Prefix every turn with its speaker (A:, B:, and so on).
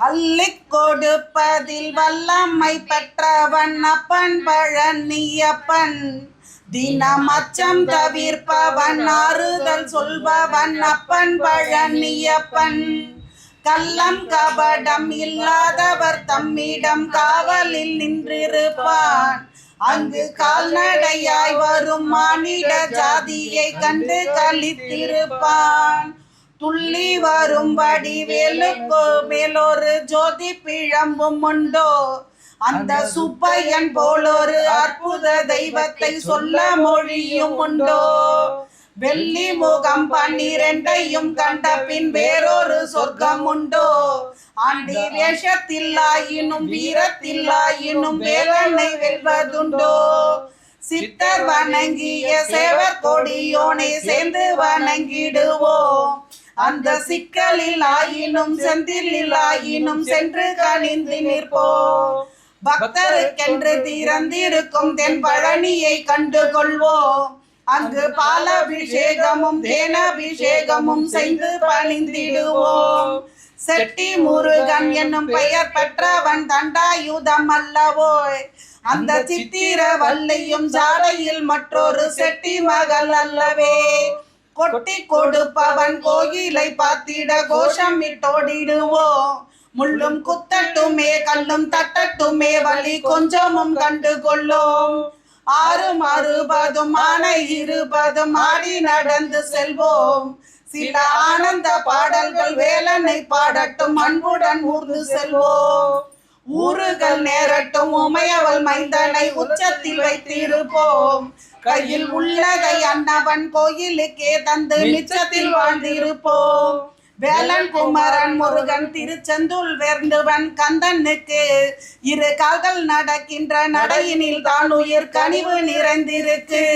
A: அள்ளிக் கொடுப்பதில் வல்லமை பெற்றவன் அப்பன் பழனியப்பன். தினம் அச்சம் தவிர்ப்பவன் ஆறுதல் சொல்பவன் அப்பன் பழனியப்பன். கள்ளம் கபடம் இல்லாதவர் தம்மிடம் காவலில் நின்றிருப்பான். அங்கு கால்நடையாய் வரும் மானிட ஜாதியை கண்டு கலித்திருப்பான். துள்ளி வரும்படி வேலுக்கு மேலொரு ஜோதி பிழம்பும் உண்டோ? அந்த சுப்பையன் போலொரு அற்புத தெய்வத்தை சொல்ல மொழியும் உண்டோ? வெள்ளி முகம் 12 கண்ட பின் வேறொரு சொர்க்கம் உண்டோ? ஆண்டி வேஷத்தில்லாயினும் வீரத்தில்லாயினும் வேலனை வெல்வதுண்டோ? சித்தர் வணங்கிய சேவர் கொடியோனை சேர்ந்து வணங்கிடுவோம். அந்த சிக்கலில் ஆயினும் செந்திலில் ஆயினும் சென்று கணிந்து நிற்போம். பக்தருக்கென்று திறந்திருக்கும் தென் பழனியை கண்டு கொள்வோம். அங்கு பாலாபிஷேகமும் தேனாபிஷேகமும் செய்து பணிந்திடுவோம். செட்டி முருகன் என்னும் பெயர் பெற்றவன் தண்டாயுதம் அல்லவோ? அந்த சித்திர வள்ளியும் ஜாடையில் மற்றொரு செட்டி மகள் அல்லவே? கொட்டி கொடுப்பவன் கோயிலை பார்த்திட கோஷம் இட்டோடிடுவோம். முள்ளும் குத்தட்டுமே கல்லும் தட்டட்டுமே வழி கொஞ்சமும் கண்டு கொள்ளும். 6 60 ஆனை 20 ஆடி நடந்து செல்வோம். சில ஆனந்த பாடல்கள் வேலனை பாடட்டும் அன்புடன் ஊர்ந்து செல்வோம். ஊறுகள் நேரட்டும் உமையவள் மைந்தனை உச்சத்தில் வைத்திருப்போம். கையில் உள்ளதை அன்னவன் கோயிலுக்கே தந்து மிச்சத்தில் வாழ்ந்திருப்போம். வேலன் குமரன் முருகன் திருச்செந்தூர் வேர்ந்துவன் கந்தனுக்கு 2 கால்கள் நடக்கின்ற நடையினில் தான் உயிர் கனிவு நிறைந்திருக்கு.